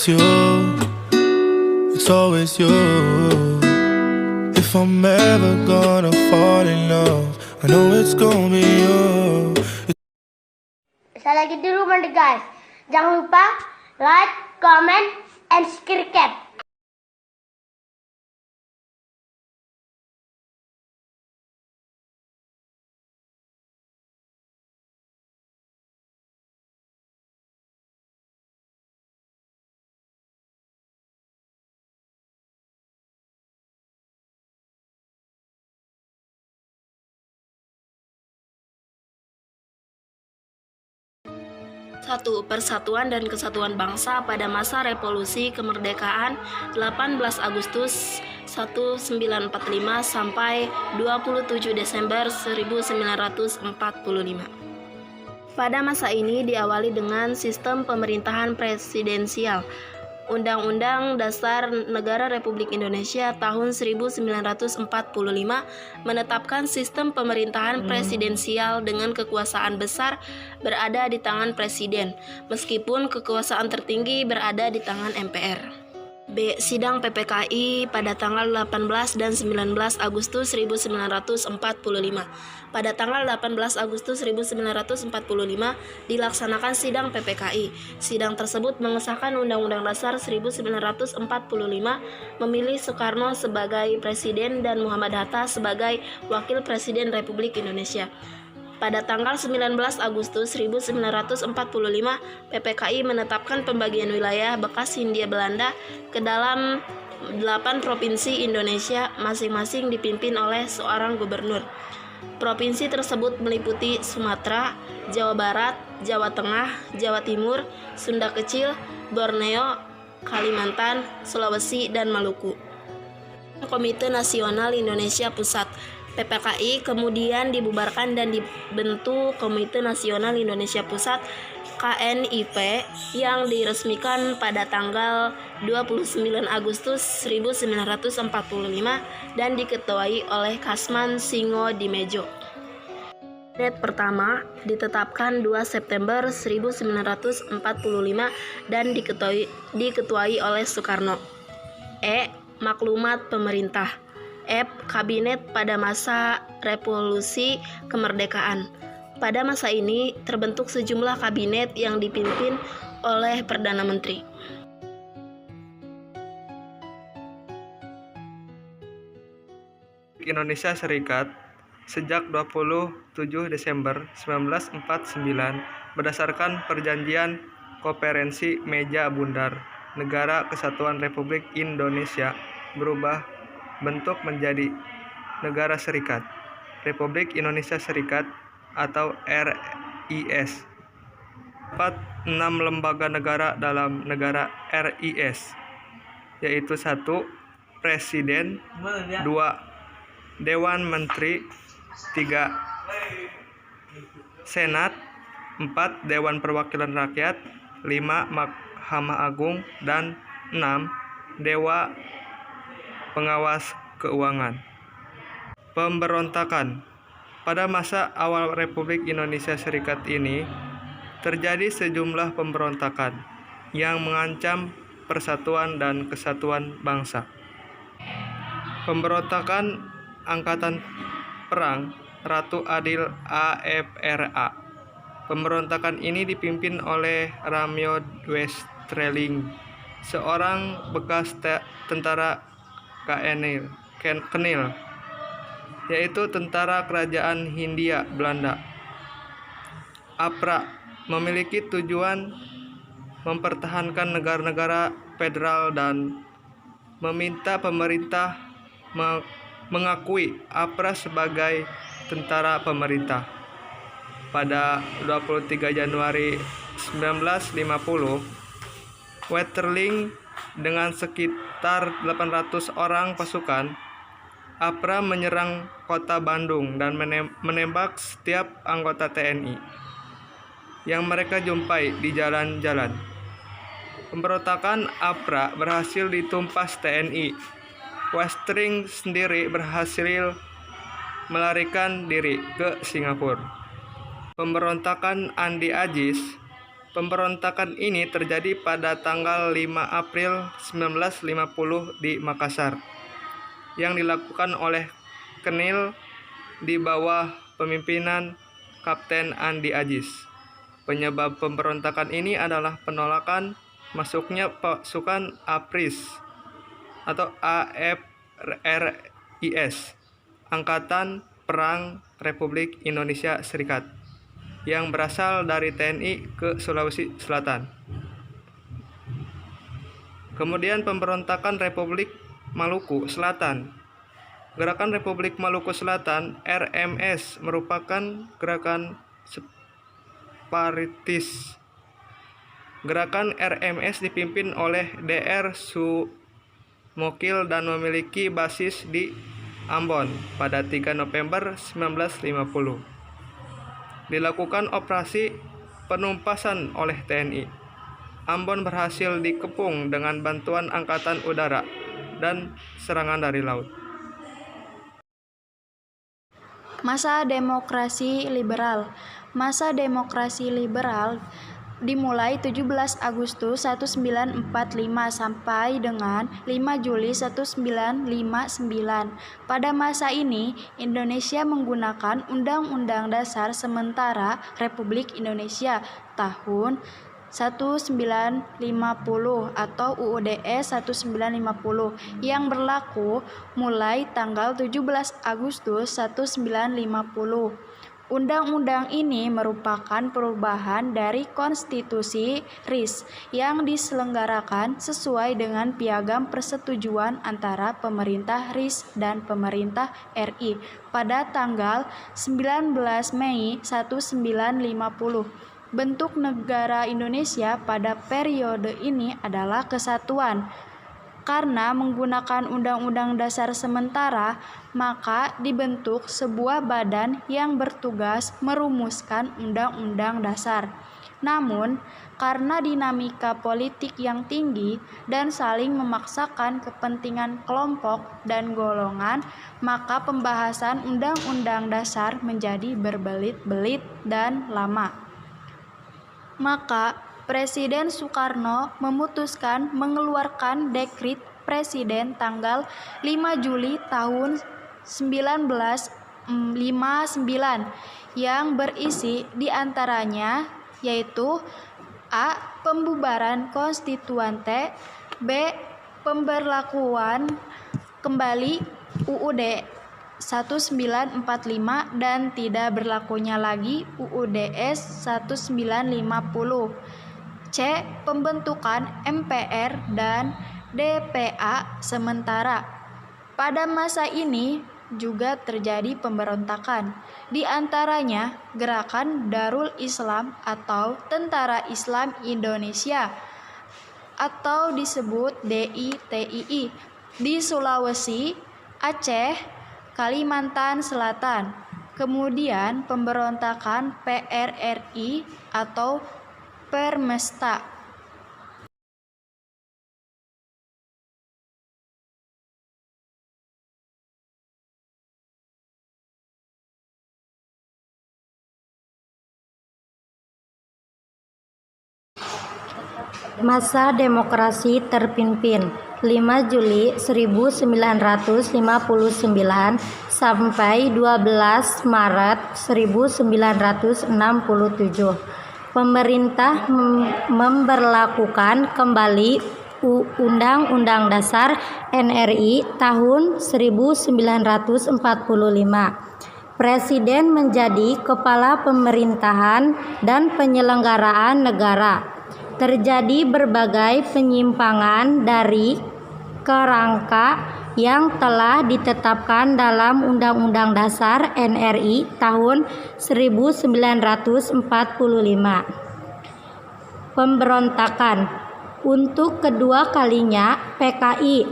it's you, it's always you. If I'm ever gonna fall in love, I know it's gonna be you. Saya lagi di rumah deh guys. Jangan lupa like, comment, and subscribe. Satu, Persatuan dan Kesatuan Bangsa pada masa Revolusi Kemerdekaan 18 Agustus 1945 sampai 27 Desember 1945. Pada masa ini diawali dengan sistem pemerintahan presidensial. Undang-Undang Dasar Negara Republik Indonesia tahun 1945 menetapkan sistem pemerintahan presidensial dengan kekuasaan besar berada di tangan presiden, meskipun kekuasaan tertinggi berada di tangan MPR. B. Sidang PPKI pada tanggal 18 dan 19 Agustus 1945. Pada tanggal 18 Agustus 1945 dilaksanakan sidang PPKI. Sidang tersebut mengesahkan Undang-Undang Dasar 1945, memilih Soekarno sebagai presiden dan Muhammad Hatta sebagai wakil presiden Republik Indonesia. Pada tanggal 19 Agustus 1945, PPKI menetapkan pembagian wilayah bekas Hindia Belanda ke dalam 8 provinsi Indonesia, masing-masing dipimpin oleh seorang gubernur. Provinsi tersebut meliputi Sumatera, Jawa Barat, Jawa Tengah, Jawa Timur, Sunda Kecil, Borneo, Kalimantan, Sulawesi, dan Maluku. Komite Nasional Indonesia Pusat PPKI kemudian dibubarkan dan dibentuk Komite Nasional Indonesia Pusat KNIP yang diresmikan pada tanggal 29 Agustus 1945 dan diketuai oleh Kasman Singodimedjo. Kabinet pertama ditetapkan 2 September 1945 dan diketuai oleh Soekarno. E. Maklumat pemerintah. F. Kabinet pada masa Revolusi Kemerdekaan. Pada masa ini terbentuk sejumlah kabinet yang dipimpin oleh Perdana Menteri. Indonesia Serikat sejak 27 Desember 1949 berdasarkan Perjanjian Konferensi Meja Bundar Negara Kesatuan Republik Indonesia berubah bentuk menjadi Negara Serikat Republik Indonesia Serikat atau RIS. Terdapat 6 lembaga negara dalam negara RIS, yaitu 1. Presiden, 2. Dewan Menteri, 3. Senat, 4. Dewan Perwakilan Rakyat, 5. Mahkamah Agung, dan 6. Dewan Pengawas Keuangan. Pemberontakan. Pada masa awal Republik Indonesia Serikat ini, terjadi sejumlah pemberontakan yang mengancam persatuan dan kesatuan bangsa. Pemberontakan Angkatan Perang Ratu Adil AFRA. Pemberontakan ini dipimpin oleh Ramyo Westreling, seorang bekas tentara Kenil, yaitu tentara kerajaan Hindia Belanda. APRA memiliki tujuan mempertahankan negara-negara federal dan meminta pemerintah mengakui APRA sebagai tentara pemerintah. Pada 23 Januari 1950, Wetterling dengan sekitar 800 orang pasukan APRA menyerang kota Bandung dan menembak setiap anggota TNI yang mereka jumpai di jalan-jalan. Pemberontakan APRA berhasil ditumpas TNI. Westring sendiri berhasil melarikan diri ke Singapura. Pemberontakan Andi Agis. Pemberontakan ini terjadi pada tanggal 5 April 1950 di Makassar, yang dilakukan oleh Kenil di bawah pemimpinan Kapten Andi Ajis. Penyebab pemberontakan ini adalah penolakan masuknya pasukan APRIS atau AFRIS, Angkatan Perang Republik Indonesia Serikat, yang berasal dari TNI ke Sulawesi Selatan. Kemudian pemberontakan Republik Maluku Selatan. Gerakan Republik Maluku Selatan (RMS) merupakan gerakan separatis. Gerakan RMS dipimpin oleh Dr. Sumokil dan memiliki basis di Ambon pada 3 November 1950. Dilakukan operasi penumpasan oleh TNI. Ambon berhasil dikepung dengan bantuan Angkatan Udara dan serangan dari laut. Masa demokrasi liberal. Masa demokrasi liberal dimulai 17 Agustus 1945 sampai dengan 5 Juli 1959. Pada masa ini, Indonesia menggunakan Undang-Undang Dasar Sementara Republik Indonesia tahun 1950 atau UUDS 1950 yang berlaku mulai tanggal 17 Agustus 1950. Undang-undang ini merupakan perubahan dari konstitusi RIS yang diselenggarakan sesuai dengan piagam persetujuan antara pemerintah RIS dan pemerintah RI pada tanggal 19 Mei 1950. Bentuk negara Indonesia pada periode ini adalah kesatuan. Karena menggunakan Undang-Undang Dasar Sementara, maka dibentuk sebuah badan yang bertugas merumuskan Undang-Undang Dasar. Namun, karena dinamika politik yang tinggi dan saling memaksakan kepentingan kelompok dan golongan, maka pembahasan Undang-Undang Dasar menjadi berbelit-belit dan lama. Maka Presiden Soekarno memutuskan mengeluarkan dekrit Presiden tanggal 5 Juli tahun 1959 yang berisi diantaranya yaitu A. Pembubaran konstituante, B. Pemberlakuan kembali UUD 1945 dan tidak berlakunya lagi UUDS 1950. C. Pembentukan MPR dan DPA sementara. Pada masa ini juga terjadi pemberontakan, di antaranya Gerakan Darul Islam atau Tentara Islam Indonesia atau disebut DITII di Sulawesi, Aceh, Kalimantan Selatan. Kemudian pemberontakan PRRI atau Permesta. Masa demokrasi terpimpin 5 Juli 1959 sampai 12 Maret 1967. Pemerintah memberlakukan kembali Undang-Undang Dasar NRI tahun 1945. Presiden menjadi kepala pemerintahan dan penyelenggaraan negara. Terjadi berbagai penyimpangan dari kerangka yang telah ditetapkan dalam Undang-Undang Dasar NRI tahun 1945. Pemberontakan. Untuk kedua kalinya PKI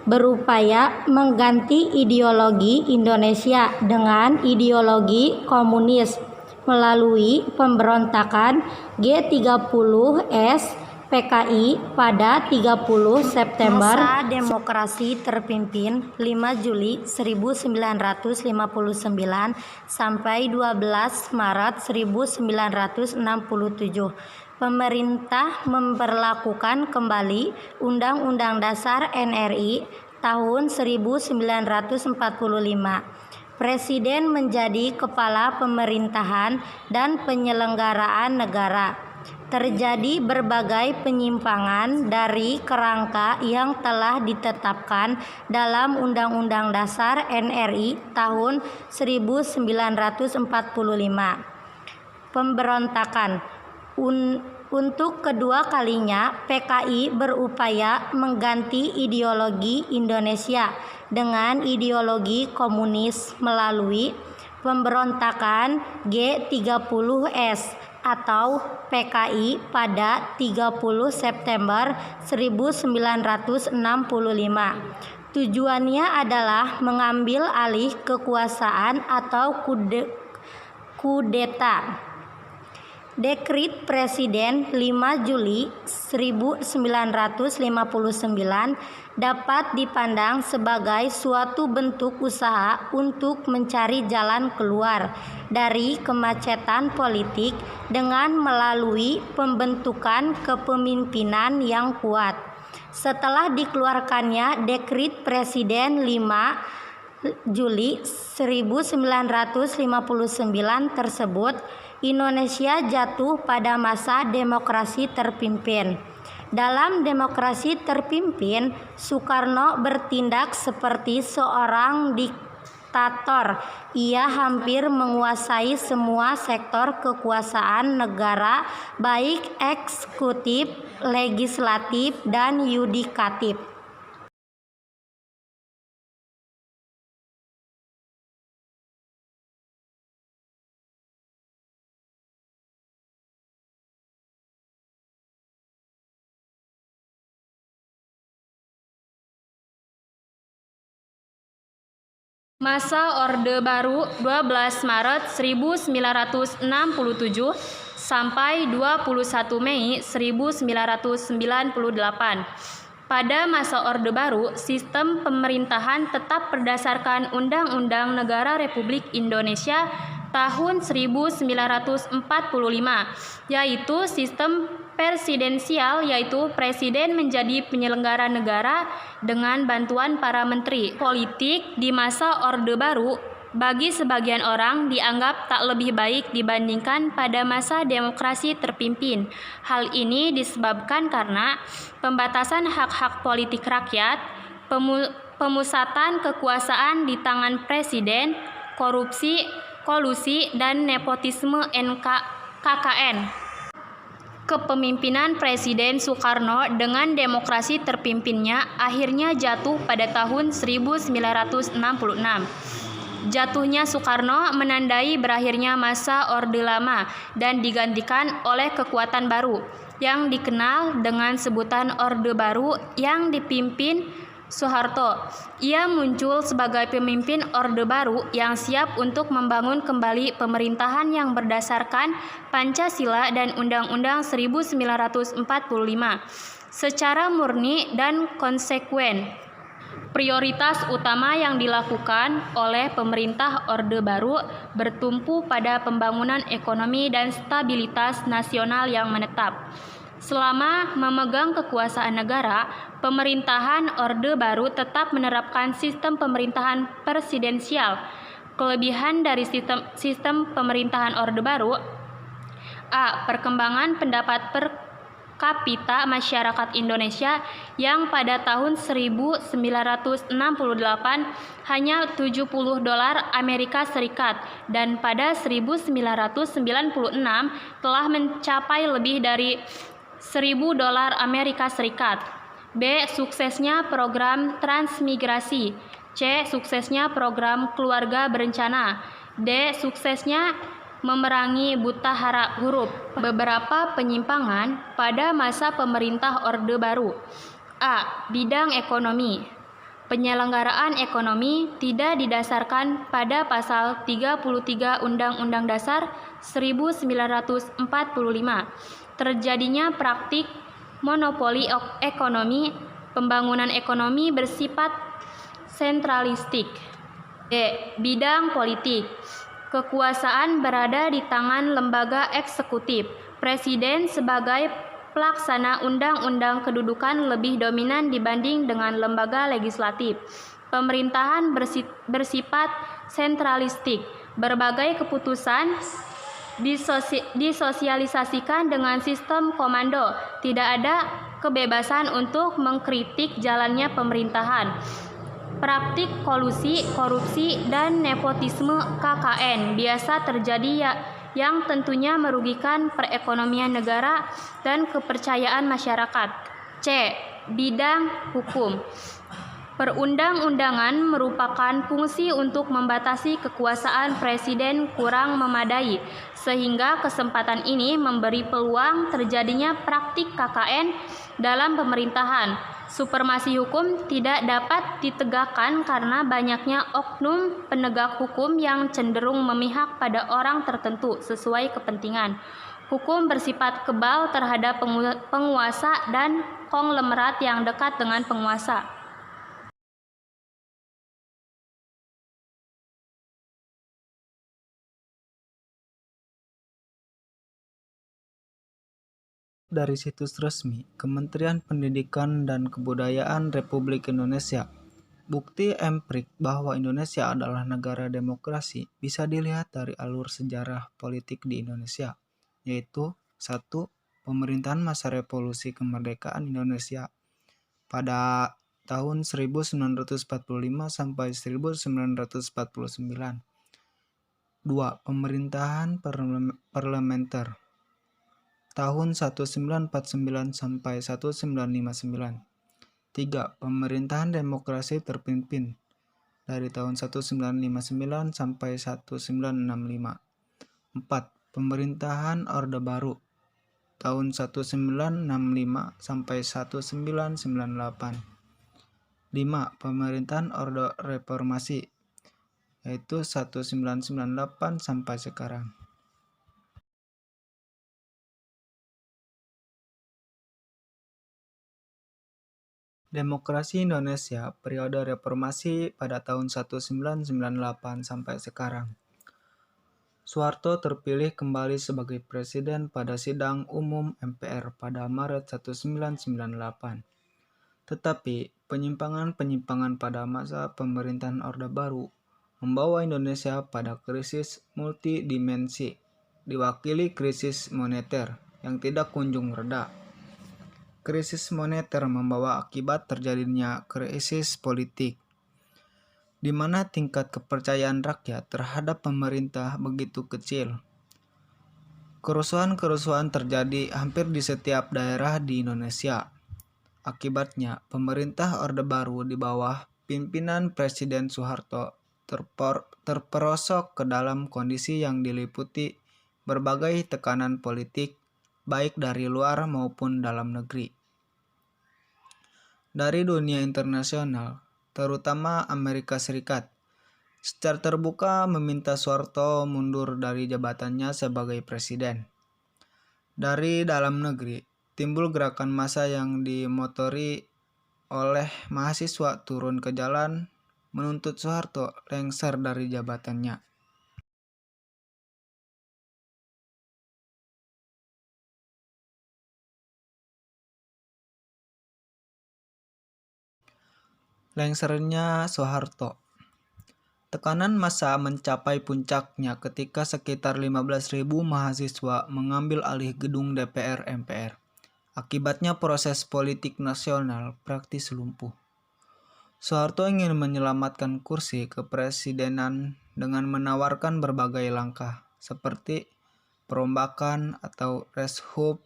berupaya mengganti ideologi Indonesia dengan ideologi komunis melalui pemberontakan G30S PKI pada 30 September. Masa demokrasi terpimpin 5 Juli 1959 sampai 12 Maret 1967. Pemerintah memberlakukan kembali Undang-Undang Dasar NRI tahun 1945. Presiden menjadi kepala pemerintahan dan penyelenggaraan negara. Terjadi berbagai penyimpangan dari kerangka yang telah ditetapkan dalam Undang-Undang Dasar NRI tahun 1945. Pemberontakan. Untuk kedua kalinya, PKI berupaya mengganti ideologi Indonesia dengan ideologi komunis melalui pemberontakan G30S atau PKI pada 30 September 1965. Tujuannya adalah mengambil alih kekuasaan atau kudeta. Dekrit Presiden 5 Juli 1959 dapat dipandang sebagai suatu bentuk usaha untuk mencari jalan keluar dari kemacetan politik dengan melalui pembentukan kepemimpinan yang kuat. Setelah dikeluarkannya Dekrit Presiden 5 Juli 1959 tersebut, Indonesia jatuh pada masa demokrasi terpimpin. Dalam demokrasi terpimpin, Soekarno bertindak seperti seorang diktator. Ia hampir menguasai semua sektor kekuasaan negara, baik eksekutif, legislatif, dan yudikatif. Masa Orde Baru 12 Maret 1967 sampai 21 Mei 1998. Pada masa Orde Baru, sistem pemerintahan tetap berdasarkan Undang-Undang Negara Republik Indonesia tahun 1945, yaitu sistem presidensial, yaitu presiden menjadi penyelenggara negara dengan bantuan para menteri. Politik di masa Orde Baru bagi sebagian orang dianggap tak lebih baik dibandingkan pada masa demokrasi terpimpin. Hal ini disebabkan karena pembatasan hak-hak politik rakyat, pemusatan kekuasaan di tangan presiden, korupsi, kolusi, dan nepotisme KKN. Kepemimpinan Presiden Soekarno dengan demokrasi terpimpinnya akhirnya jatuh pada tahun 1966. Jatuhnya Soekarno menandai berakhirnya masa Orde Lama dan digantikan oleh kekuatan baru yang dikenal dengan sebutan Orde Baru yang dipimpin Soeharto. Ia muncul sebagai pemimpin Orde Baru yang siap untuk membangun kembali pemerintahan yang berdasarkan Pancasila dan Undang-Undang 1945 secara murni dan konsekuen. Prioritas utama yang dilakukan oleh pemerintah Orde Baru bertumpu pada pembangunan ekonomi dan stabilitas nasional yang menetap. Selama memegang kekuasaan negara, pemerintahan Orde Baru tetap menerapkan sistem pemerintahan presidensial. Kelebihan dari sistem pemerintahan Orde Baru: A. Perkembangan pendapat per kapita masyarakat Indonesia yang pada tahun 1968 hanya $70 Amerika Serikat dan pada 1996 telah mencapai lebih dari $1.000 Amerika Serikat. B. Suksesnya program transmigrasi. C. Suksesnya program keluarga berencana. D. Suksesnya memerangi buta huruf. Beberapa penyimpangan pada masa pemerintah Orde Baru. A. Bidang ekonomi. Penyelenggaraan ekonomi tidak didasarkan pada pasal 33 Undang-Undang Dasar 1945. Terjadinya praktik monopoli ekonomi, pembangunan ekonomi bersifat sentralistik. D. Bidang politik. Kekuasaan berada di tangan lembaga eksekutif. Presiden sebagai pelaksana undang-undang kedudukan lebih dominan dibanding dengan lembaga legislatif. Pemerintahan bersifat sentralistik. Berbagai keputusan disosialisasikan dengan sistem komando. Tidak ada kebebasan untuk mengkritik jalannya pemerintahan. Praktik kolusi, korupsi, dan nepotisme KKN biasa terjadi yang tentunya merugikan perekonomian negara dan kepercayaan masyarakat. C. Bidang hukum. Perundang-undangan merupakan fungsi untuk membatasi kekuasaan presiden kurang memadai, sehingga kesempatan ini memberi peluang terjadinya praktik KKN dalam pemerintahan. Supremasi hukum tidak dapat ditegakkan karena banyaknya oknum penegak hukum yang cenderung memihak pada orang tertentu sesuai kepentingan. Hukum bersifat kebal terhadap penguasa dan konglomerat yang dekat dengan penguasa. Dari situs resmi Kementerian Pendidikan dan Kebudayaan Republik Indonesia. Bukti empirik bahwa Indonesia adalah negara demokrasi bisa dilihat dari alur sejarah politik di Indonesia, yaitu 1. Pemerintahan masa revolusi kemerdekaan Indonesia pada tahun 1945 sampai 1949. 2. Pemerintahan parlementer tahun 1949 sampai 1959. 3. Pemerintahan demokrasi terpimpin dari tahun 1959 sampai 1965. 4. Pemerintahan Orde Baru tahun 1965 sampai 1998. 5. Pemerintahan Orde Reformasi yaitu 1998 sampai sekarang. Demokrasi Indonesia periode reformasi pada tahun 1998 sampai sekarang. Soeharto terpilih kembali sebagai presiden pada sidang umum MPR pada Maret 1998. Tetapi penyimpangan-penyimpangan pada masa pemerintahan Orde Baru membawa Indonesia pada krisis multidimensi, diwakili krisis moneter yang tidak kunjung reda. Krisis moneter membawa akibat terjadinya krisis politik, di mana tingkat kepercayaan rakyat terhadap pemerintah begitu kecil. Kerusuhan-kerusuhan terjadi hampir di setiap daerah di Indonesia. Akibatnya, pemerintah Orde Baru di bawah pimpinan Presiden Soeharto terperosok ke dalam kondisi yang diliputi berbagai tekanan politik, baik dari luar maupun dalam negeri. Dari dunia internasional, terutama Amerika Serikat, secara terbuka meminta Soeharto mundur dari jabatannya sebagai presiden. Dari dalam negeri, timbul gerakan massa yang dimotori oleh mahasiswa turun ke jalan menuntut Soeharto lengser dari jabatannya. Lengsernya Soeharto. Tekanan massa mencapai puncaknya ketika sekitar 15.000 mahasiswa mengambil alih gedung DPR MPR. Akibatnya proses politik nasional praktis lumpuh. Soeharto ingin menyelamatkan kursi kepresidenan dengan menawarkan berbagai langkah seperti perombakan atau reshuffle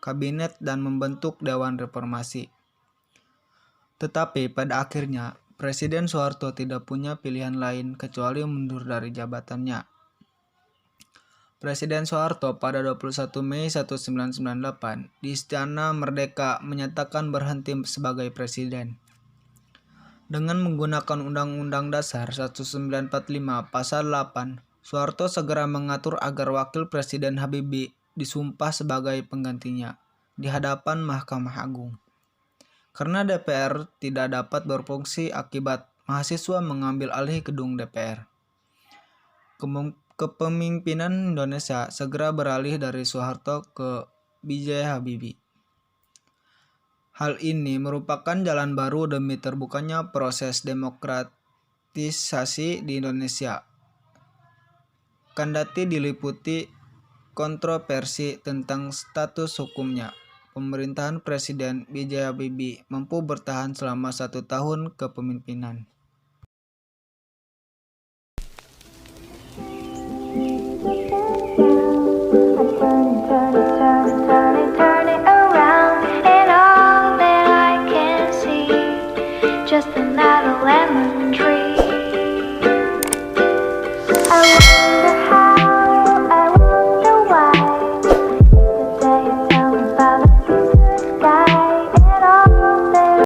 kabinet dan membentuk Dewan Reformasi. Tetapi pada akhirnya, Presiden Soeharto tidak punya pilihan lain kecuali mundur dari jabatannya. Presiden Soeharto pada 21 Mei 1998 di Istana Merdeka menyatakan berhenti sebagai presiden. Dengan menggunakan Undang-Undang Dasar 1945 Pasal 8, Soeharto segera mengatur agar Wakil Presiden Habibie disumpah sebagai penggantinya di hadapan Mahkamah Agung. Karena DPR tidak dapat berfungsi akibat mahasiswa mengambil alih gedung DPR. kepemimpinan Indonesia segera beralih dari Soeharto ke B.J. Habibie. Hal ini merupakan jalan baru demi terbukanya proses demokratisasi di Indonesia. Kendati diliputi kontroversi tentang status hukumnya, pemerintahan Presiden B.J. Habibie mampu bertahan selama 1 tahun kepemimpinan. Just another lemon tree.